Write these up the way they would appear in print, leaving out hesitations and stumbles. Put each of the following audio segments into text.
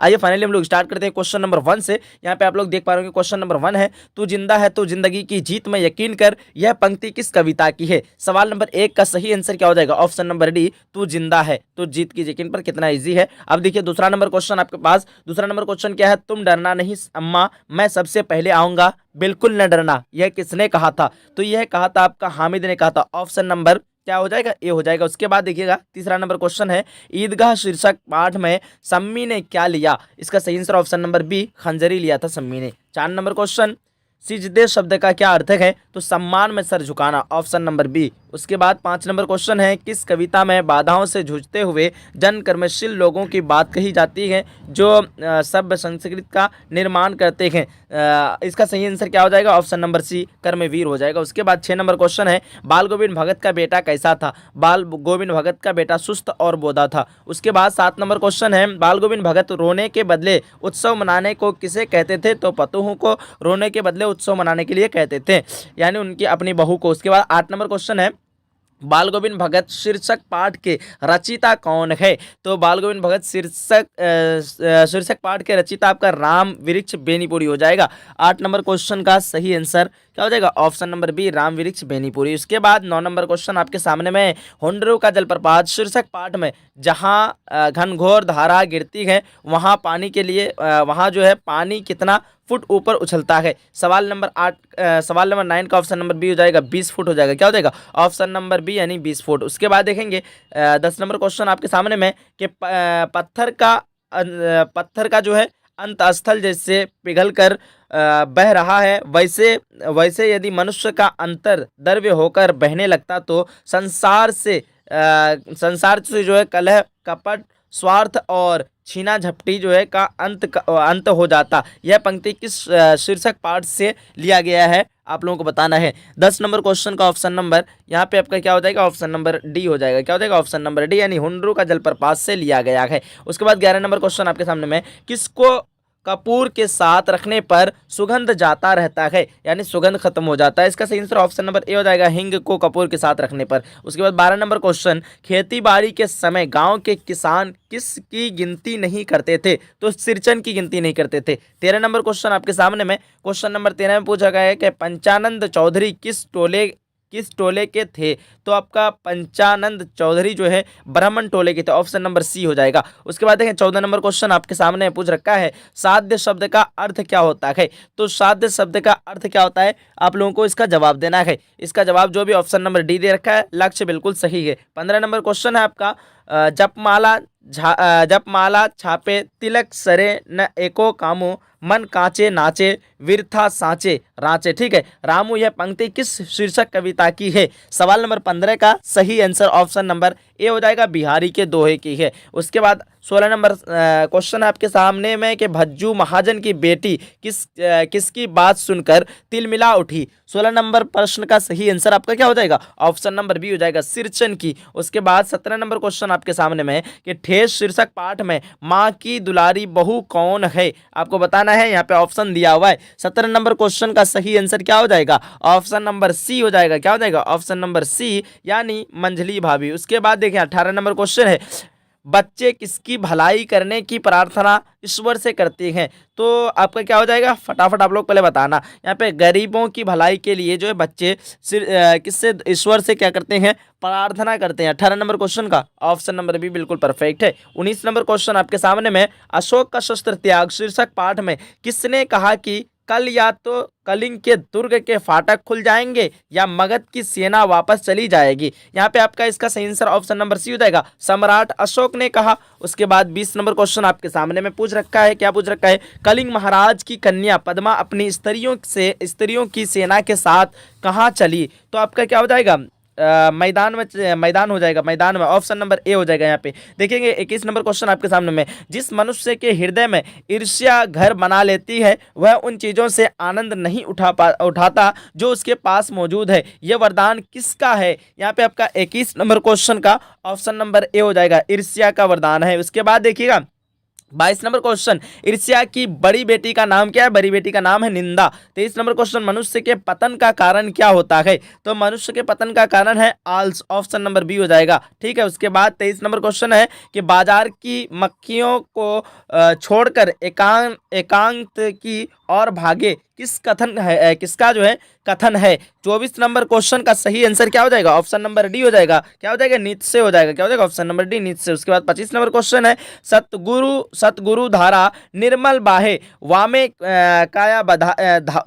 आइए फाइनली हम लोग स्टार्ट करते हैं क्वेश्चन नंबर 1 से। यहाँ पे आप लोग देख पा रहे हो क्वेश्चन नंबर 1 है, तू जिंदा है तो जिंदगी की जीत में यकीन कर, यह पंक्ति किस कविता की है। सवाल नंबर 1 का सही आंसर क्या हो जाएगा, ऑप्शन नंबर डी, तू जिंदा है तो जीत की यकीन पर। कितना इजी है। अब देखिए दूसरा नंबर क्वेश्चन आपके पास। दूसरा नंबर क्वेश्चन क्या है, तुम डरना नहीं अम्मा, मैं सबसे पहले आऊंगा, बिल्कुल न डरना, यह किसने कहा था। तो यह कहा था आपका हामिद ने कहा था। ऑप्शन नंबर क्या हो जाएगा, ए हो जाएगा। उसके बाद देखिएगा तीसरा नंबर क्वेश्चन है, ईदगाह शीर्षक पाठ में सम्मी ने क्या लिया। इसका सही आंसर ऑप्शन नंबर बी, खंजरी लिया था सम्मी ने। 4 नंबर क्वेश्चन, सिजदे शब्द का क्या अर्थ है, तो सम्मान में सर झुकाना, ऑप्शन नंबर बी। उसके बाद 5 नंबर क्वेश्चन है, किस कविता में बाधाओं से जूझते हुए जन कर्मशील लोगों की बात कही जाती है जो सभ्य संस्कृति का निर्माण करते हैं। इसका सही आंसर क्या हो जाएगा, ऑप्शन नंबर सी, कर्मवीर हो जाएगा। उसके बाद 6 नंबर क्वेश्चन है, बाल गोविंद भगत का बेटा कैसा था। बाल गोविंद भगत का बेटा सुस्त और बोधा था। उसके बाद 7 नंबर क्वेश्चन है, बाल गोविंद भगत रोने के बदले उत्सव मनाने को किसे कहते थे, तो पतोहू को रोने के बदले उत्सव मनाने के लिए कहते थे, यानी उनकी अपनी बहू को। उसके बाद 8 नंबर क्वेश्चन है, बाल गोविंद भगत शीर्षक पाठ के रचिता कौन है। तो बाल गोविंद भगत शीर्षक पाठ के रचिता आपका राम वृक्ष बेनीपुरी हो जाएगा। 8 नंबर क्वेश्चन का सही आंसर क्या हो जाएगा, ऑप्शन नंबर बी, राम वृक्ष बेनीपुरी। उसके बाद 9 नंबर क्वेश्चन आपके सामने में, हुंडरू का जलप्रपात शीर्षक पाठ में जहां घनघोर धारा गिरती है वहां पानी के लिए वहां जो है पानी कितना फुट ऊपर उछलता है। सवाल नंबर 9 का ऑप्शन नंबर बी हो जाएगा, 20 फुट हो जाएगा। क्या हो जाएगा, ऑप्शन नंबर बी यानी 20 फुट। उसके बाद देखेंगे 10 नंबर क्वेश्चन आपके सामने में कि पत्थर का जो है अंत स्थल जैसे पिघल कर बह रहा है, वैसे वैसे यदि मनुष्य का अंतर द्रव्य होकर बहने लगता तो संसार से जो है कलह कपट स्वार्थ और छीना झपटी जो है का अंत हो जाता। यह पंक्ति किस शीर्षक पाठ से लिया गया है, आप लोगों को बताना है। 10 नंबर क्वेश्चन का ऑप्शन नंबर यहाँ पे आपका क्या हो जाएगा, ऑप्शन नंबर डी हो जाएगा। क्या हो जाएगा, ऑप्शन नंबर डी यानी हुंडरू का जलप्रपात से लिया गया है। उसके बाद 11 नंबर क्वेश्चन आपके सामने में, किसको कपूर के साथ रखने पर सुगंध जाता रहता है, यानी सुगंध खत्म हो जाता है। इसका सही आंसर ऑप्शन नंबर ए हो जाएगा, हिंग को कपूर के साथ रखने पर। उसके बाद 12 नंबर क्वेश्चन, खेती बाड़ी के समय गांव के किसान किसकी गिनती नहीं करते थे, तो सिरचन की गिनती नहीं करते थे। 13 नंबर क्वेश्चन आपके सामने में, क्वेश्चन नंबर 13 में पूछा गया है कि पंचानंद चौधरी किस टोले के थे, तो आपका पंचानंद चौधरी जो है ब्राह्मण टोले के थे। ऑप्शन नंबर सी हो जाएगा। उसके बाद देखें 14 नंबर क्वेश्चन आपके सामने पूछ रखा है, साध्य शब्द का अर्थ क्या होता है। तो साध्य शब्द का अर्थ क्या होता है, आप लोगों को इसका जवाब देना है। इसका जवाब जो भी ऑप्शन नंबर डी दे रखा है, लक्ष्य बिल्कुल सही है। 15 नंबर क्वेश्चन है आपका, जपमाला छापे तिलक सरे न एको कामो, मन कांचे नाचे विरथा सांचे रांचे। ठीक है, रामू यह पंक्ति किस शीर्षक कविता की है। सवाल नंबर 15 का सही आंसर ऑप्शन नंबर ए हो जाएगा, बिहारी के दोहे की है। उसके बाद 16 नंबर क्वेश्चन आपके सामने में कि भज्जू महाजन की बेटी किसकी बात सुनकर तिलमिला उठी। 16 नंबर प्रश्न का सही आंसर आपका क्या हो जाएगा, ऑप्शन नंबर बी हो जाएगा, सिरचन की। उसके बाद 17 नंबर क्वेश्चन आपके सामने में कि ठेस शीर्षक पाठ में माँ की दुलारी बहू कौन है, आपको बताना है। यहाँ पे ऑप्शन दिया हुआ है। 17 नंबर क्वेश्चन का सही आंसर क्या हो जाएगा, ऑप्शन नंबर सी हो जाएगा। क्या हो जाएगा, ऑप्शन नंबर सी यानी मंझली भाभी। उसके बाद देखिए 18 नंबर क्वेश्चन है, बच्चे किसकी भलाई करने की प्रार्थना ईश्वर से करते हैं। तो आपका क्या हो जाएगा, फटाफट आप लोग पहले बताना। यहाँ पे गरीबों की भलाई के लिए जो है बच्चे किससे, ईश्वर से क्या करते हैं, प्रार्थना करते हैं। 18 नंबर क्वेश्चन का ऑप्शन नंबर बी बिल्कुल परफेक्ट है। 19 नंबर क्वेश्चन आपके सामने में, अशोक का शस्त्र त्याग शीर्षक पाठ में किसने कहा कि कल या तो कलिंग के दुर्ग के फाटक खुल जाएंगे या मगध की सेना वापस चली जाएगी। यहाँ पे आपका इसका सही आंसर ऑप्शन नंबर सी हो जाएगा, सम्राट अशोक ने कहा। उसके बाद 20 नंबर क्वेश्चन आपके सामने में पूछ रखा है, क्या पूछ रखा है, कलिंग महाराज की कन्या पद्मा अपनी स्त्रियों की सेना के साथ कहाँ चली। तो आपका क्या हो जाएगा, मैदान हो जाएगा, मैदान में। ऑप्शन नंबर ए हो जाएगा। यहाँ पे देखेंगे 21 नंबर क्वेश्चन आपके सामने में, जिस मनुष्य के हृदय में ईर्ष्या घर बना लेती है वह उन चीज़ों से आनंद नहीं उठाता जो उसके पास मौजूद है, यह वरदान किसका है। यहाँ पे आपका 21 नंबर क्वेश्चन का ऑप्शन नंबर ए हो जाएगा, ईर्ष्या का वरदान है। उसके बाद देखिएगा 22 नंबर क्वेश्चन, ईर्ष्या की बड़ी बेटी का नाम क्या है? बड़ी बेटी का नाम है निंदा। 23 नंबर क्वेश्चन, मनुष्य के पतन का कारण क्या होता है? तो मनुष्य के पतन का कारण है आलस, ऑप्शन नंबर बी हो जाएगा। ठीक है, उसके बाद 23 नंबर क्वेश्चन है कि बाजार की मक्खियों को छोड़कर एकांत की और भागे, किस कथन है, किसका जो है कथन है? 24 नंबर क्वेश्चन का सही आंसर क्या हो जाएगा? ऑप्शन नंबर डी हो जाएगा। क्या हो जाएगा? नीचे हो जाएगा। क्या हो जाएगा? ऑप्शन नंबर डी, नीचे। उसके बाद 25 नंबर क्वेश्चन है, सतगुरु धारा निर्मल बाहे वामे काया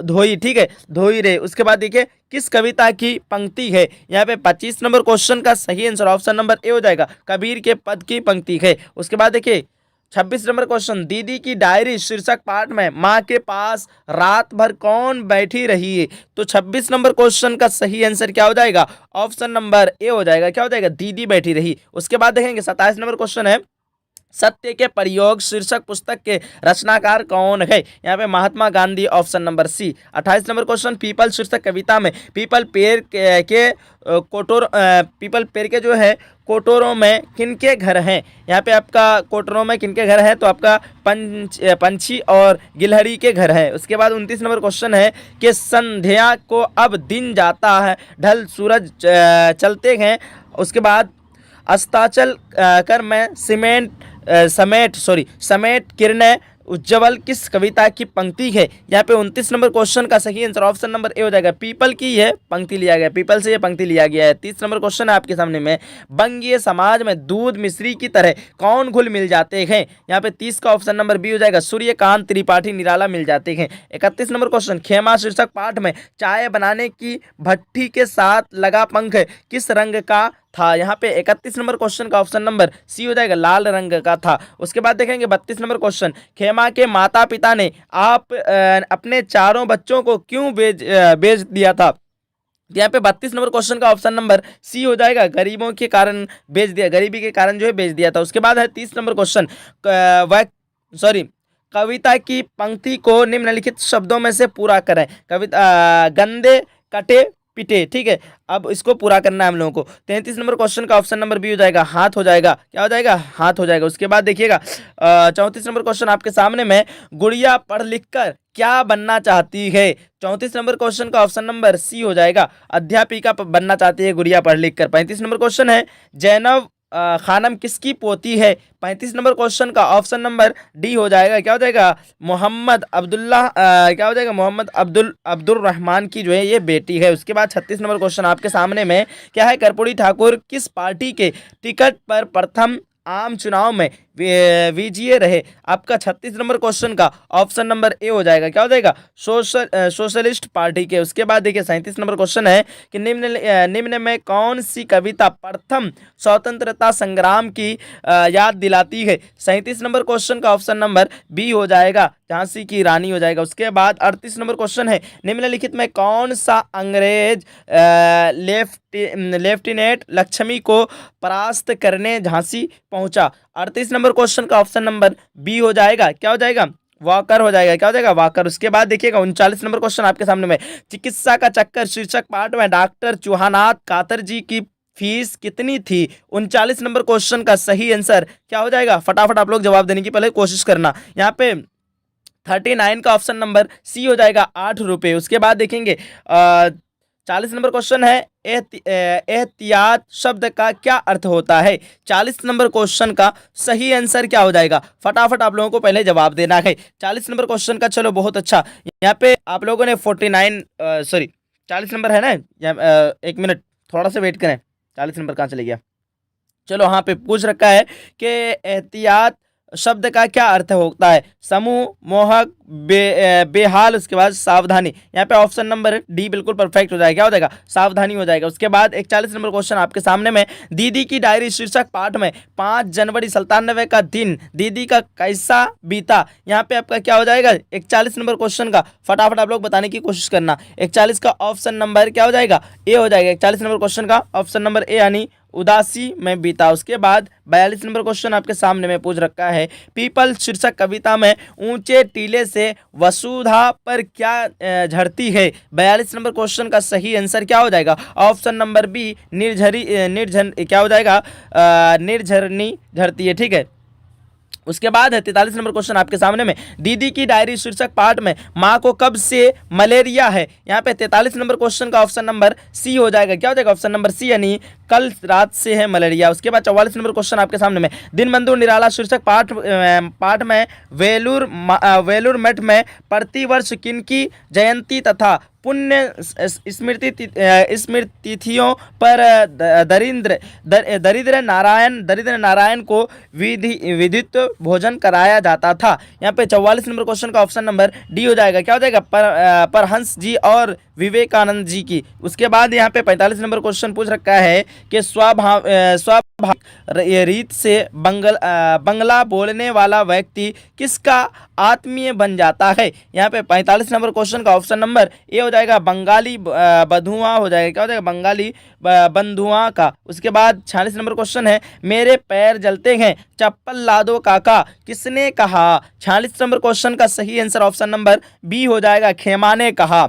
धोई। ठीक है, धोई रे। उसके बाद देखिए किस कविता की पंक्ति है? यहाँ पे 25 नंबर क्वेश्चन का सही आंसर ऑप्शन नंबर ए हो जाएगा, कबीर के पद की पंक्ति है। उसके बाद देखिए 26 नंबर क्वेश्चन, दीदी की डायरी शीर्षक पाठ में माँ के पास रात भर कौन बैठी रही है? तो 26 नंबर क्वेश्चन का सही आंसर क्या हो जाएगा? ऑप्शन नंबर ए हो जाएगा। क्या हो जाएगा? दीदी बैठी रही। उसके बाद देखेंगे 27 नंबर क्वेश्चन है, सत्य के प्रयोग शीर्षक पुस्तक के रचनाकार कौन है? यहाँ पे Mahatma Gandhi, option number C. 28 number question, Peepal शीर्षक कविता में पीपल पेड़ पीपल पेड़ के जो है कोटरों में किनके घर हैं? यहाँ पे आपका कोटरों में किनके घर हैं? तो आपका पंछी और गिलहरी के घर हैं। उसके बाद 29 नंबर क्वेश्चन है कि संध्या को अब दिन जाता है, ढल सूरज चलते हैं। उसके बाद अस्ताचल कर मैं समेट किरणें उज्जवल किस कविता की पंक्ति है? यहाँ पे 29 नंबर क्वेश्चन का सही आंसर ऑप्शन नंबर ए हो जाएगा, पीपल की यह पंक्ति लिया गया, पीपल से यह पंक्ति लिया गया है। 30 नंबर क्वेश्चन है आपके सामने में, बंगीय समाज में दूध मिश्री की तरह कौन घुल मिल जाते हैं? यहाँ पे 30 का ऑप्शन नंबर बी हो जाएगा, सूर्यकांत त्रिपाठी निराला मिल जाते हैं। 31 नंबर क्वेश्चन, खेमा शीर्षक पाठ में चाय बनाने की भट्टी के साथ लगा पंख किस रंग का था? यहाँ पे 31 नंबर क्वेश्चन का ऑप्शन नंबर सी हो जाएगा, लाल रंग का था। उसके बाद देखेंगे 32 नंबर क्वेश्चन, खेमा के माता पिता ने अपने चारों बच्चों को क्यों बेच दिया था? यहाँ पे 32 नंबर क्वेश्चन का ऑप्शन नंबर सी हो जाएगा, गरीबों के कारण बेच दिया, गरीबी के कारण जो है बेच दिया था। उसके बाद है 30 नंबर क्वेश्चन, कविता की पंक्ति को निम्नलिखित शब्दों में से पूरा करें। कविता गंदे कटे पिटे। ठीक है, अब इसको पूरा करना है हम लोगों को। 33 नंबर क्वेश्चन का ऑप्शन नंबर बी हो जाएगा, हाथ हो जाएगा। क्या हो जाएगा? हाथ हो जाएगा। उसके बाद देखिएगा 34 नंबर क्वेश्चन आपके सामने में, गुड़िया पढ़ लिख कर क्या बनना चाहती है? 34 नंबर क्वेश्चन का ऑप्शन नंबर सी हो जाएगा, अध्यापिका बनना चाहती है गुड़िया पढ़ लिख कर। 35 नंबर क्वेश्चन है, जैनब खानम किसकी पोती है? 35 नंबर क्वेश्चन का ऑप्शन नंबर डी हो जाएगा। क्या हो जाएगा? मोहम्मद क्या हो जाएगा? मोहम्मद अब्दुल रहमान की जो है ये बेटी है। उसके बाद 36 नंबर क्वेश्चन आपके सामने में क्या है, कर्पूरी ठाकुर किस पार्टी के टिकट पर प्रथम आम चुनाव में विजयी रहे? आपका 36 नंबर क्वेश्चन का ऑप्शन नंबर ए हो जाएगा। क्या हो जाएगा? सोशलिस्ट पार्टी के। उसके बाद देखिए 37 नंबर क्वेश्चन है कि निम्न में कौन सी कविता प्रथम स्वतंत्रता संग्राम की याद दिलाती है? 37 नंबर क्वेश्चन का ऑप्शन नंबर बी हो जाएगा, झांसी की रानी हो जाएगा। उसके बाद 38 नंबर क्वेश्चन है, निम्नलिखित में कौन सा अंग्रेज लेफ्टिनेंट लक्ष्मी को परास्त करने झांसी पहुंचा? 38 नंबर क्वेश्चन का ऑप्शन नंबर बी हो जाएगा। क्या हो जाएगा? वाकर हो जाएगा। क्या हो जाएगा? वाकर। उसके बाद देखिएगा 39 नंबर क्वेश्चन आपके सामने में, चिकित्सा का चक्कर शीर्षक पाठ में डॉक्टर चौहानाथ कातर जी की फीस कितनी थी? 39 नंबर क्वेश्चन का सही आंसर क्या हो जाएगा? फटाफट आप लोग जवाब देने की पहले कोशिश करना। यहाँ पे 39 का ऑप्शन नंबर सी हो जाएगा, 8 रुपये। उसके बाद देखेंगे 40 नंबर क्वेश्चन है, एहतियात शब्द का क्या अर्थ होता है? 40 नंबर क्वेश्चन का सही आंसर क्या हो जाएगा? फटाफट आप लोगों को पहले जवाब देना है 40 नंबर क्वेश्चन का। चलो बहुत अच्छा, यहाँ पे आप लोगों ने 40 नंबर है ना, एक मिनट थोड़ा सा वेट करें, 40 नंबर कहाँ चले गया? चलो हाँ पे पूछ रखा है कि एहतियात शब्द का क्या अर्थ होता है? समूह, मोहक, बेहाल। उसके बाद सावधानी। यहाँ पे ऑप्शन नंबर डी बिल्कुल परफेक्ट हो जाएगा। क्या हो जाएगा? सावधानी हो जाएगा। उसके बाद 41 नंबर क्वेश्चन आपके सामने में, दीदी की डायरी शीर्षक पाठ में 5 जनवरी 97 का दिन दीदी का कैसा बीता? यहाँ पे आपका क्या हो जाएगा? 41 नंबर क्वेश्चन का फटाफट आप लोग बताने की कोशिश करना। 41 का ऑप्शन नंबर क्या हो जाएगा? ए हो जाएगा। 41 नंबर क्वेश्चन का ऑप्शन नंबर ए यानी उदासी में बीता। उसके बाद 42 नंबर क्वेश्चन आपके सामने में पूछ रखा है, पीपल शीर्षक कविता में ऊंचे टीले से वसुधा पर क्या झड़ती है? 42 नंबर क्वेश्चन का सही आंसर क्या हो जाएगा? ऑप्शन नंबर बी, क्या हो जाएगा? निर्झरनी झड़ती है। ठीक है, उसके बाद है 43 नंबर क्वेश्चन आपके सामने में, दीदी की डायरी शीर्षक पाठ में माँ को कब से मलेरिया है। यहाँ पे 43 नंबर क्वेश्चन का ऑप्शन नंबर सी हो जाएगा। क्या हो जाएगा? ऑप्शन नंबर सी, यानी कल रात से है मलेरिया। उसके बाद 44 नंबर क्वेश्चन आपके सामने में, दीनबंधु निराला शीर्षक पाठ में वेलूर मठ में प्रतिवर्ष किनकी जयंती तथा पुण्य स्मृति तिथियों पर दरिद्र नारायण को विधित भोजन कराया जाता था। यहाँ पे 44 नंबर क्वेश्चन का ऑप्शन नंबर डी हो जाएगा। क्या हो जाएगा? परहंस जी और विवेकानंद जी की। उसके बाद यहाँ पे 45 नंबर क्वेश्चन पूछ रखा है कि स्वाभाविक रीत से बंगला बोलने वाला व्यक्ति किसका आत्मीय बन जाता है। यहाँ पे 45 नंबर क्वेश्चन का ऑप्शन नंबर ए हो जाएगा, बंगाली बंधुआ हो जाएगा। क्या हो जाएगा? बंगाली बंधुआ का। उसके बाद 46 नंबर क्वेश्चन है, मेरे पैर जलते हैं चप्पल ला दो काका किसने कहा। 46 नंबर क्वेश्चन का सही आंसर ऑप्शन नंबर बी हो जाएगा, खेमा ने कहा।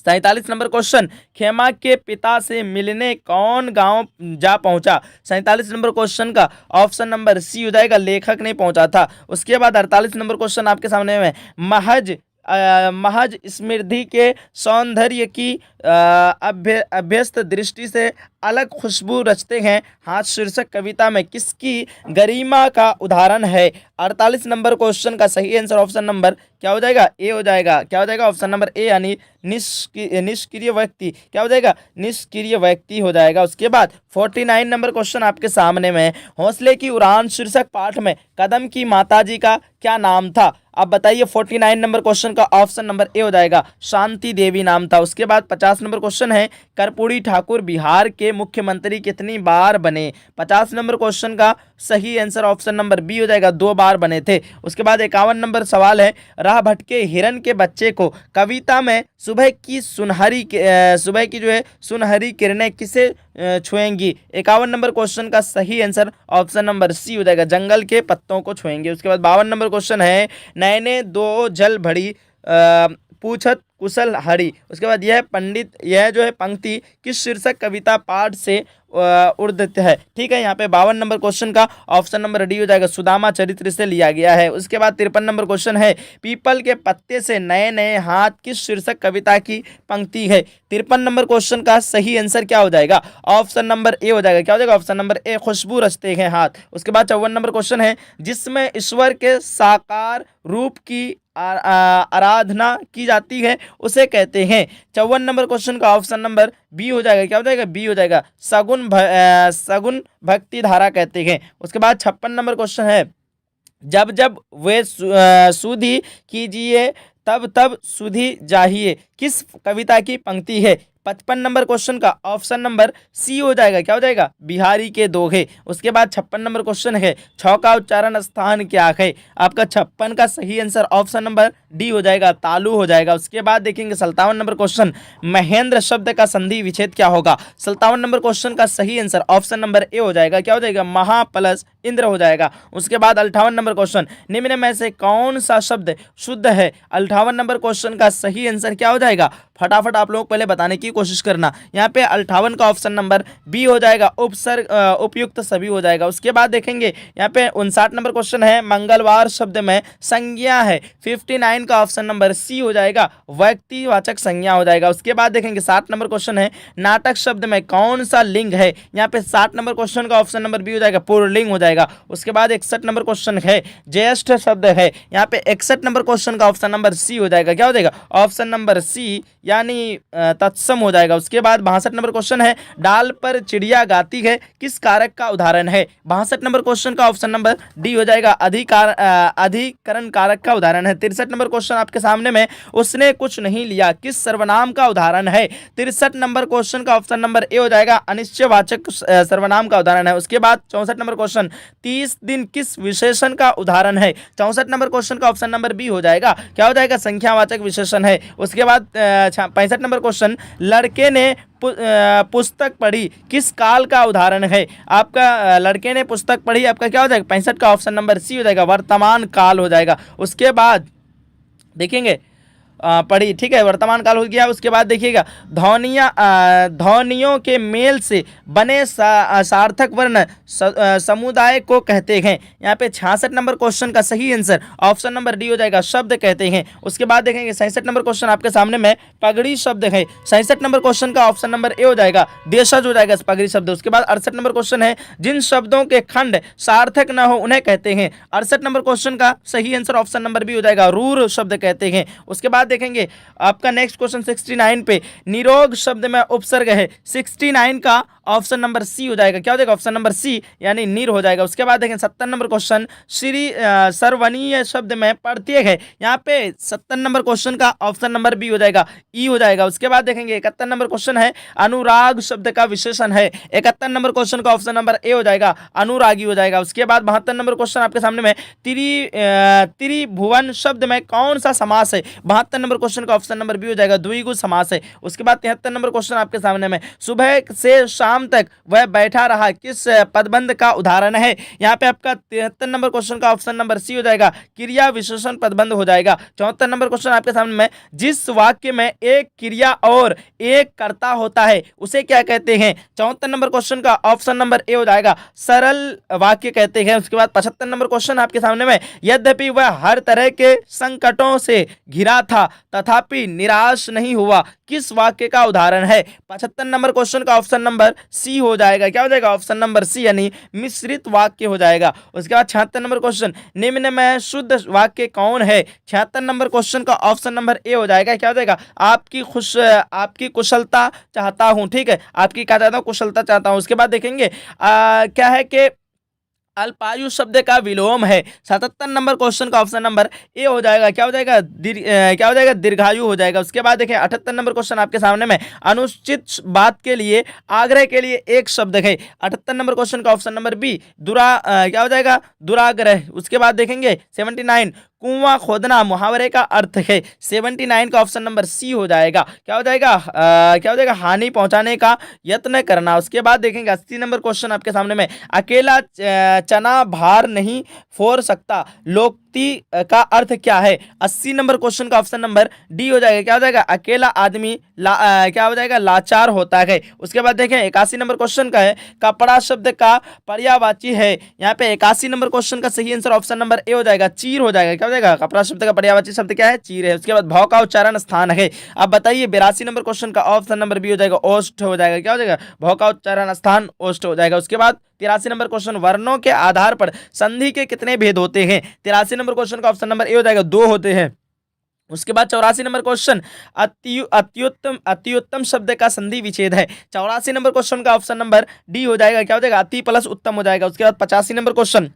47 नंबर क्वेश्चन, खेमा के पिता से मिलने कौन गांव जा पहुंचा। 47 नंबर क्वेश्चन का ऑप्शन नंबर सी हो जाएगा, लेखक ने पहुंचा था। उसके बाद 48 नंबर क्वेश्चन आपके सामने में, महज स्मृति के सौंदर्य की अभ्यस्त दृष्टि से अलग खुशबू रचते हैं हाथ शीर्षक कविता में किसकी गरिमा का उदाहरण है। 48 नंबर क्वेश्चन का सही आंसर ऑप्शन नंबर क्या हो जाएगा? ए हो जाएगा। क्या हो जाएगा? ऑप्शन नंबर ए, यानी निष्क्रिय व्यक्ति। क्या हो जाएगा? निष्क्रिय व्यक्ति हो जाएगा। उसके बाद 49 नंबर क्वेश्चन आपके सामने में, हौसले की उड़ान शीर्षक पाठ में कदम की माताजी का क्या नाम था। अब बताइए 49 नंबर क्वेश्चन का ऑप्शन नंबर ए हो जाएगा, शांति देवी नाम था। उसके बाद 50 नंबर क्वेश्चन है, कर्पूरी ठाकुर बिहार के मुख्यमंत्री कितनी बार बने। 50 नंबर क्वेश्चन का सही आंसर ऑप्शन नंबर बी हो जाएगा, 2 बार बने थे। उसके बाद 51 नंबर सवाल है, राह भटके हिरन के बच्चे को कविता में सुबह की जो है सुनहरी किरणें किसे छुएंगी। 51 नंबर क्वेश्चन का सही आंसर ऑप्शन नंबर सी हो जाएगा, जंगल के पत्तों को छुएंगे। उसके बाद 52 नंबर क्वेश्चन है, नैने दो जल भरी पूछत कुशल हरि। उसके बाद यह जो है पंक्ति किस शीर्षक कविता पाठ से उद्धृत है। ठीक है, यहाँ पे 52 नंबर क्वेश्चन का ऑप्शन नंबर डी हो जाएगा, सुदामा चरित्र से लिया गया है। उसके बाद 53 नंबर क्वेश्चन है, पीपल के पत्ते से नए नए हाथ किस शीर्षक कविता की पंक्ति है। 53 नंबर क्वेश्चन का सही आंसर क्या हो जाएगा? ऑप्शन नंबर ए हो जाएगा। क्या हो जाएगा? ऑप्शन नंबर ए, खुशबू रचते हैं हाथ। उसके बाद 54 नंबर क्वेश्चन है, जिसमें ईश्वर के साकार रूप की आराधना की जाती है उसे कहते हैं। 54 नंबर क्वेश्चन का ऑप्शन नंबर बी हो जाएगा। क्या हो जाएगा? बी हो जाएगा, सगुन भक्ति धारा कहते हैं। उसके बाद 56 नंबर क्वेश्चन है, जब जब वे सुधि कीजिए तब तब सुधि जाहिए किस कविता की पंक्ति है। 55 नंबर क्वेश्चन का ऑप्शन नंबर सी हो जाएगा। क्या हो जाएगा? बिहारी के दोहे। उसके बाद 56 नंबर क्वेश्चन है, छौ का उच्चारण स्थान क्या है। आपका 56 का सही आंसर ऑप्शन नंबर डी हो जाएगा, तालु हो जाएगा। उसके बाद देखेंगे 57 नंबर क्वेश्चन, महेंद्र शब्द का संधि विच्छेद क्या होगा। 57 नंबर क्वेश्चन का सही आंसर ऑप्शन नंबर ए हो जाएगा। क्या हो जाएगा? महा प्लस इंद्र हो जाएगा। उसके बाद 58 नंबर क्वेश्चन, निम्न में से कौन सा शब्द शुद्ध है। 58 नंबर क्वेश्चन का सही आंसर क्या हो जाएगा? फटाफट आप लोग पहले बताने की कोशिश करना। यहाँ पे 58 का ऑप्शन नंबर बी हो जाएगा, उपसर्ग उपयुक्त सभी हो जाएगा। उसके बाद देखेंगे यहाँ पे 59 नंबर क्वेश्चन है, मंगलवार शब्द में संज्ञा है। 59 का ऑप्शन नंबर सी हो जाएगा, व्यक्तिवाचक संज्ञा हो जाएगा। उसके बाद देखेंगे 60 नंबर क्वेश्चन है, नाटक शब्द में कौन सा लिंग है। यहाँ पे 60 नंबर क्वेश्चन का ऑप्शन नंबर बी हो जाएगा, पुल्लिंग हो जाएगा। उसके बाद 61 नंबर क्वेश्चन है, ज्येष्ठ शब्द है। यहाँ पे 61 नंबर क्वेश्चन का ऑप्शन नंबर सी हो जाएगा। क्या हो जाएगा? ऑप्शन नंबर सी, यानी तत्सम हो जाएगा। उसके बाद 62 नंबर क्वेश्चन है, डाल पर चिड़िया गाती है किस कारक का उदाहरण है। 62 नंबर क्वेश्चन का ऑप्शन नंबर डी हो जाएगा, अधिकरण कारक का उदाहरण है। 63 नंबर क्वेश्चन आपके सामने में, उसने कुछ नहीं लिया किस सर्वनाम का उदाहरण है। 63 नंबर क्वेश्चन का ऑप्शन नंबर ए हो जाएगा, अनिश्चयवाचक सर्वनाम का उदाहरण है। उसके बाद 64 नंबर क्वेश्चन, 30 दिन किस विशेषण का उदाहरण है। 64 नंबर क्वेश्चन का ऑप्शन नंबर बी हो जाएगा। क्या हो जाएगा? संख्यावाचक विशेषण है। उसके बाद 65 नंबर क्वेश्चन, लड़के ने पुस्तक पढ़ी किस काल का उदाहरण है। आपका लड़के ने पुस्तक पढ़ी, आपका क्या हो जाएगा? 65 का ऑप्शन नंबर सी हो जाएगा, वर्तमान काल हो जाएगा। उसके बाद देखेंगे पढ़ी, ठीक है, वर्तमान काल हो गया। उसके बाद देखिएगा ध्वनियों के मेल से बने सार्थक वर्ण समुदाय को कहते हैं। यहाँ पे 66 नंबर क्वेश्चन का सही आंसर ऑप्शन नंबर डी हो जाएगा, शब्द कहते हैं। उसके बाद देखेंगे 67 नंबर क्वेश्चन आपके सामने में पगड़ी शब्द है। 67 नंबर क्वेश्चन का ऑप्शन नंबर ए हो जाएगा, देशज हो जाएगा पगड़ी शब्द। उसके बाद 68 नंबर क्वेश्चन है जिन शब्दों के खंड सार्थक न हो उन्हें कहते हैं। 68 नंबर क्वेश्चन का सही आंसर ऑप्शन नंबर बी हो जाएगा, रूर शब्द कहते हैं। उसके बाद देखेंगे आपका नेक्स्ट क्वेश्चन 69 पे निरोग शब्द में उपसर्ग है। 69 का ऑप्शन नंबर सी हो जाएगा, क्या हो जाएगा, ऑप्शन नंबर सी यानी नीर हो जाएगा। उसके बाद देखें 70 नंबर क्वेश्चन श्री सर्वनीय शब्द में प्रत्येक है। यहाँ पे 70 नंबर क्वेश्चन का ऑप्शन नंबर बी हो जाएगा, ई हो जाएगा। उसके बाद देखेंगे 71 नंबर क्वेश्चन है अनुराग शब्द का विशेषण है। 71 नंबर क्वेश्चन का ऑप्शन नंबर ए हो जाएगा, अनुरागी हो जाएगा। उसके बाद 72 नंबर क्वेश्चन आपके सामने में त्रिभुवन शब्द में कौन सा समास है। 72 नंबर क्वेश्चन का ऑप्शन नंबर बी हो जाएगा, द्विगु समास है। उसके बाद 73 नंबर क्वेश्चन आपके सामने में सुबह से शाम तक वह बैठा रहा किस पदबंध का उदाहरण है। यहाँ पे आपका 73 नंबर क्वेश्चन का ऑप्शन नंबर सी हो जाएगा, क्रिया विशेषण पदबंध हो जाएगा। 74 नंबर क्वेश्चन आपके सामने में जिस वाक्य में एक क्रिया और एक कर्ता होता है उसे क्या कहते हैं। 74 नंबर क्वेश्चन का ऑप्शन नंबर ए हो जाएगा, सरल वाक्य कहते हैं। उसके बाद 75 नंबर क्वेश्चन आपके सामने में यद्यपि वह हर तरह के संकटों से घिरा था तथापि निराश नहीं हुआ किस वाक्य का उदाहरण है। 75 नंबर क्वेश्चन का ऑप्शन नंबर सी हो जाएगा, क्या हो जाएगा, ऑप्शन नंबर सी यानी मिश्रित वाक्य हो जाएगा। उसके बाद 76 नंबर क्वेश्चन निम्न में शुद्ध वाक्य कौन है। 76 नंबर क्वेश्चन का ऑप्शन नंबर ए हो जाएगा, क्या हो जाएगा, आपकी कुशलता चाहता हूं, ठीक है, आपकी क्या चाहता हूं, कुशलता चाहता हूं। उसके बाद देखेंगे क्या है कि अल्पायु शब्द का विलोम है। 77 नंबर क्वेश्चन का ऑप्शन नंबर ए हो जाएगा, क्या हो जाएगा, क्या हो जाएगा, दीर्घायु हो जाएगा। उसके बाद देखें 78 नंबर क्वेश्चन आपके सामने में अनुचित बात के लिए आग्रह के लिए एक शब्द है। 78 नंबर क्वेश्चन का ऑप्शन नंबर बी क्या हो जाएगा, दुराग्रह। उसके बाद देखेंगे 79 कुआं खोदना मुहावरे का अर्थ है। 79 का ऑप्शन नंबर सी हो जाएगा, क्या हो जाएगा, क्या हो जाएगा, हानि पहुंचाने का यत्न करना। उसके बाद देखेंगे 80 नंबर क्वेश्चन आपके सामने में अकेला चना भार नहीं फोड़ सकता लोक का अर्थ क्या है। 80 नंबर क्वेश्चन का ऑप्शन नंबर डी हो जाएगा, क्या हो जाएगा, अकेला आदमी क्या हो जाएगा, लाचार होता है। उसके बाद देखें 81 नंबर क्वेश्चन का है कपड़ा शब्द का पर्यायवाची है। यहाँ पे 81 नंबर क्वेश्चन का सही आंसर ऑप्शन नंबर ए हो जाएगा, चीर हो जाएगा, क्या हो जाएगा, कपड़ा शब्द का पर्यायवाची शब्द क्या है, चीर है। उसके बाद भौ का उच्चारण स्थान है। अब बताइए 82 नंबर क्वेश्चन का ऑप्शन नंबर बी हो जाएगा, ओष्ठ हो जाएगा, क्या हो जाएगा, भौ का उच्चारण स्थान ओष्ठ हो जाएगा। उसके बाद 83 नंबर क्वेश्चन वर्णों के आधार पर संधि के कितने भेद होते हैं। 83 नंबर क्वेश्चन का ऑप्शन नंबर ए हो जाएगा, 2 होते हैं। उसके बाद 84 नंबर क्वेश्चन अत्युत्तम शब्द का संधि विच्छेद है। 84 नंबर क्वेश्चन का ऑप्शन नंबर डी हो जाएगा, क्या हो जाएगा, अति प्लस उत्तम हो जाएगा। उसके बाद 85 नंबर क्वेश्चन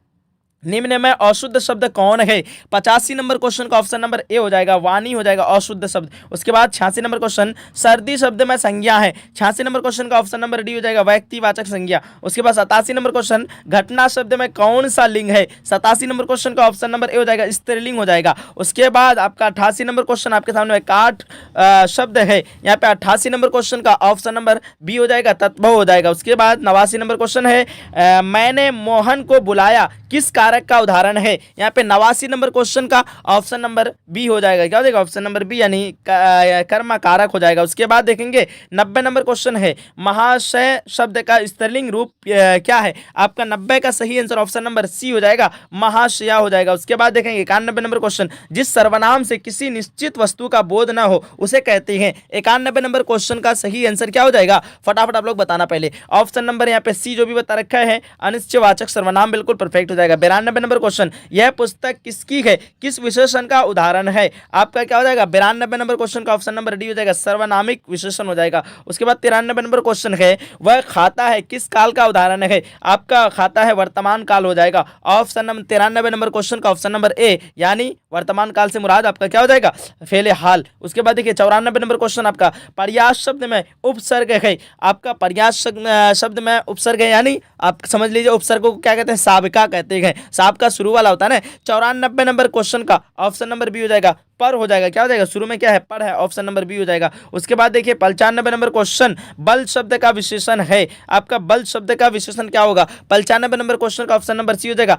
निम्न में अशुद्ध शब्द कौन है। 85 नंबर क्वेश्चन का ऑप्शन नंबर ए हो जाएगा, वाणी हो जाएगा, अशुद्ध शब्द। उसके बाद 86 नंबर क्वेश्चन सर्दी शब्द में संज्ञा है। 86 नंबर क्वेश्चन का ऑप्शन नंबर डी हो जाएगा, व्यक्तिवाचक संज्ञा। उसके बाद 87 नंबर क्वेश्चन घटना शब्द में कौन सा लिंग है। 87 नंबर क्वेश्चन का ऑप्शन नंबर ए हो जाएगा, स्त्रीलिंग हो जाएगा। उसके बाद आपका 88 नंबर क्वेश्चन आपके सामने में काठ शब्द है। यहाँ पे 88 नंबर क्वेश्चन का ऑप्शन नंबर बी हो जाएगा, तत्व हो जाएगा। उसके बाद 89 नंबर क्वेश्चन है मैंने मोहन को बुलाया किस कारक का उदाहरण है। यहाँ पे 89 नंबर क्वेश्चन का ऑप्शन नंबर बी हो जाएगा, क्या हो जाएगा, ऑप्शन नंबर बी यानी कर्म कारक हो जाएगा। उसके बाद देखेंगे 90 नंबर क्वेश्चन है महाशय शब्द का स्त्रीलिंग रूप क्या है। आपका 90 का सही आंसर ऑप्शन नंबर सी हो जाएगा, महाशया हो जाएगा। उसके बाद देखेंगे 91 नंबर क्वेश्चन जिस सर्वनाम से किसी निश्चित वस्तु का बोध ना हो उसे कहते हैं। 91 नंबर क्वेश्चन का सही आंसर क्या हो जाएगा, फटाफट आप लोग बताना पहले। ऑप्शन नंबर यहाँ पे सी जो भी बता रखा है अनिश्चयवाचक सर्वनाम, बिल्कुल परफेक्ट हो जाएगा। 92 नंबर क्वेश्चन यह पुस्तक किसकी है, किस विशेषण का उदाहरण है। आपका क्या हो जाएगा, 92 नंबर क्वेश्चन का ऑप्शन नंबर डी हो जाएगा, सर्वनामिक विशेषण हो जाएगा। उसके बाद 93 नंबर क्वेश्चन है वह खाता है किस काल का उदाहरण है। आपका खाता है वर्तमान काल हो जाएगा। ऑप्शन नंबर 93 नंबर क्वेश्चन का ऑप्शन नंबर ए यानी वर्तमान काल से मुराद आपका क्या हो जाएगा, फेले हाल। उसके बाद देखिए 94 नंबर क्वेश्चन आपका पर्यास शब्द में उपसर्ग है। आपका पर्यास शब्द में उपसर्ग है यानी आप समझ लीजिए उपसर्ग को क्या कहते हैं, साबिका कहते हैं। साब का शुरू वाला होता है ना। 94 नंबर क्वेश्चन का ऑप्शन नंबर बी हो जाएगा, पर हो जाएगा, क्या हो जाएगा, शुरू में क्या है, पर है, ऑप्शन नंबर बी हो जाएगा। उसके बाद देखिए 95 नंबर क्वेश्चन, बल शब्द का विशेषण है, आपका बल शब्द का विशेषण क्या होगा, 95 नंबर क्वेश्चन का ऑप्शन नंबर सी हो जाएगा,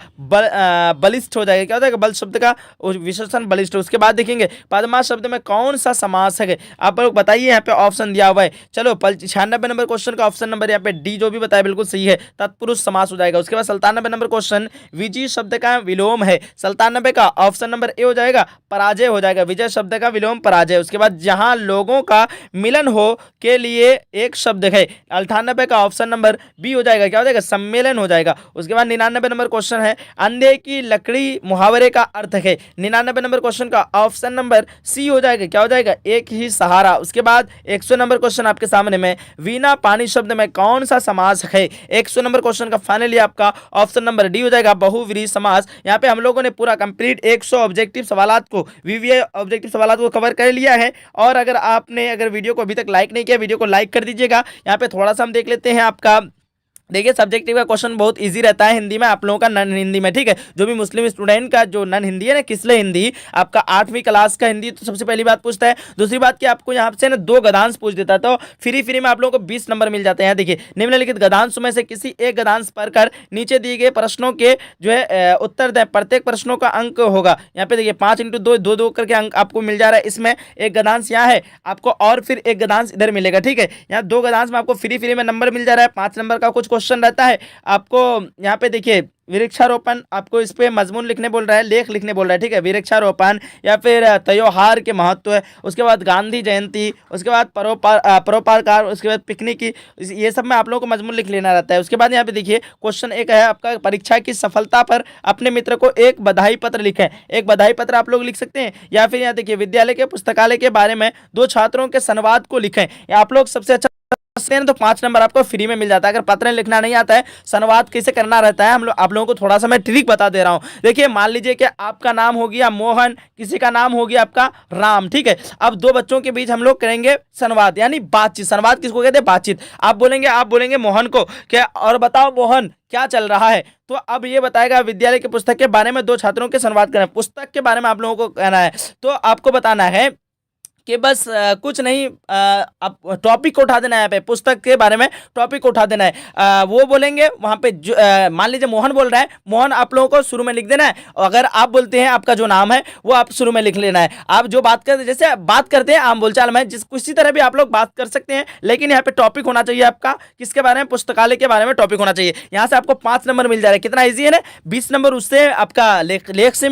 बलिष्ठ हो जाएगा, क्या हो जाएगा, बल शब्द का विशेषण बलिष्ठ। उसके बाद देखेंगे पद्मा शब्द में कौन सा समास है, आप लोग बताइए, यहाँ पे ऑप्शन दिया हुआ है। चलो 96 नंबर क्वेश्चन का ऑप्शन नंबर यहाँ पे डी जो भी बताया बिल्कुल सही है, तत्पुरुष समास हो जाएगा। उसके बाद 97 नंबर क्वेश्चन, विजय शब्द का विलोम है, 97 का ऑप्शन नंबर ए हो जाएगा, पराजय हो जाएगा, विजय शब्द का विलोम पराजय। उसके बाद जहां लोगों का मिलन हो के लिए एक शब्द है, 98 का ऑप्शन नंबर बी हो जाएगा, क्या हो जाएगा, सम्मेलन हो जाएगा। उसके बाद 99 नंबर क्वेश्चन है, अंधे की लकड़ी मुहावरे का अर्थ है, 99 नंबर क्वेश्चन का ऑप्शन नंबर सी हो जाएगा, क्या हो जाएगा, एक ही सहारा। उसके बाद 100 नंबर क्वेश्चन आपके सामने में, वीणा पानी शब्द में कौन सा समास है, 100 नंबर क्वेश्चन का फाइनली आपका ऑप्शन नंबर डी हो जाएगा, बहुव्रीहि समास। यहाँ पे हम लोगों ने पूरा कंप्लीट 100 ऑब्जेक्टिव सवालात को, वीवीआई ऑब्जेक्टिव सवालात को कवर कर लिया है। और अगर वीडियो को अभी तक लाइक नहीं किया, वीडियो को लाइक कर दीजिएगा। यहाँ पे थोड़ा सा हम देख लेते हैं आपका, देखिए सब्जेक्टिव का क्वेश्चन बहुत इजी रहता है हिंदी में, आप लोगों का नन हिंदी में, ठीक है, जो भी मुस्लिम स्टूडेंट का जो नन हिंदी है ना, किसले हिंदी, आपका 8वीं क्लास का हिंदी, तो सबसे पहली बात पूछता है। दूसरी बात कि आपको यहाँ से ना 2 गद्यांश पूछ देता है, तो फ्री में आप लोगों को 20 नंबर मिल जाते हैं। देखिए निम्नलिखित गद्यांशों में से किसी एक गद्यांश पढ़कर नीचे दिए गए प्रश्नों के जो है उत्तर दें, प्रत्येक प्रश्नों का अंक होगा। यहाँ पे देखिए 5 × 2 2 2 करके अंक आपको मिल जा रहा है, इसमें एक गद्यांश यहाँ है आपको और फिर एक गद्यांश इधर मिलेगा, ठीक है। यहाँ 2 गद्यांश में आपको फ्री में नंबर मिल जा रहा है। 5 नंबर का कुछ क्वेश्चन रहता है आपको, यहाँ पे देखिए वृक्षारोपण, आपको इस पे मजमून लिखने बोल रहा है, लेख लिखने बोल रहा है, ठीक है, वृक्षारोपण या फिर त्योहार के महत्व है। उसके बाद गांधी जयंती, उसके बाद परोपकार, उसके बाद पिकनिक, ये सब में आप लोगों को मजमून लिख लेना रहता है। उसके बाद यहाँ पे देखिए क्वेश्चन एक है आपका, परीक्षा की सफलता पर अपने मित्र को एक बधाई पत्र लिखें, एक बधाई पत्र आप लोग लिख सकते हैं। या फिर यहाँ देखिए विद्यालय के पुस्तकालय के बारे में 2 छात्रों के संवाद को लिखें, आप लोग सबसे अच्छा तो 5 नंबर आपको फ्री में मिल जाता है। अगर पत्र लिखना नहीं आता है, संवाद कैसे करना रहता है, आप लोगों को थोड़ा सा मैं ट्रिक बता दे रहा हूं। देखिए मान लीजिए कि आपका नाम हो गया मोहन, किसी का नाम हो गया आपका राम, ठीक है। अब 2 बच्चों के बीच हम लोग करेंगे संवाद, यानी बातचीत। संवाद किसको कहते हैं, बातचीत। आप बोलेंगे मोहन को क्या, और बताओ मोहन क्या चल रहा है, तो अब ये बताएगा विद्यालय की पुस्तक के बारे में 2 छात्रों के संवाद करना है, पुस्तक के बारे में आप लोगों को कहना है। तो आपको बताना है कि बस कुछ नहीं, आप टॉपिक को उठा देना है, यहाँ पे पुस्तक के बारे में टॉपिक को उठा देना है। वो बोलेंगे वहाँ पे, मान लीजिए मोहन बोल रहा है, मोहन आप लोगों को शुरू में लिख देना है। और अगर आप बोलते हैं आपका जो नाम है वो आप शुरू में लिख लेना है। आप जो बात करते, जैसे बात करते हैं आम बोलचाल में, किसी तरह भी आप लोग बात कर सकते हैं, लेकिन यहाँ पे टॉपिक होना चाहिए आपका, किसके बारे में, पुस्तकालय के बारे में टॉपिक होना चाहिए। यहाँ से आपको 5 नंबर मिल जा रहा है, कितना ईजी है ना। 20 नंबर उससे आपका लेख से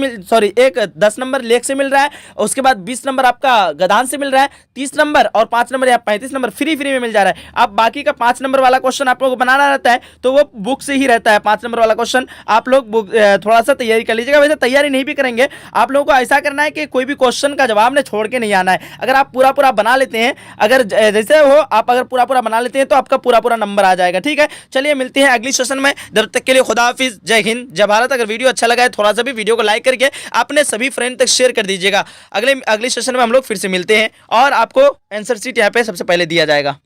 10 नंबर लेख से मिल रहा है। उसके बाद 20 नंबर आपका गद्यांश से मिल रहा है, 30 नंबर और 5 नंबर या 35 नंबर फ्री में मिल जा रहा है। अब बाकी का 5 नंबर वाला क्वेश्चन आप लोगों को बनाना रहता है, तो वो बुक से ही रहता है। 5 नंबर वाला क्वेश्चन आप लोग थोड़ा सा तैयारी कर लीजिएगा। वैसे तैयारी नहीं भी करेंगे, आप लोगों को ऐसा करना है कि कोई भी क्वेश्चन का जवाब ने छोड़ के नहीं आना है। अगर आप पूरा बना लेते हैं, अगर जैसे हो आप अगर पूरा बना लेते हैं, तो आपका पूरा नंबर आ जाएगा, ठीक है। चलिए मिलते हैं अगली सेशन में, जब तक के लिए खुदा हाफिज, जय हिंद, जय भारत। अगर वीडियो अच्छा लगा है, थोड़ा सा भी वीडियो को लाइक करके अपने सभी फ्रेंड तक शेयर कर दीजिएगा। अगले सेशन में हम लोग फिर से मिलते हैं और आपको आंसर शीट यहाँ पे सबसे पहले दिया जाएगा।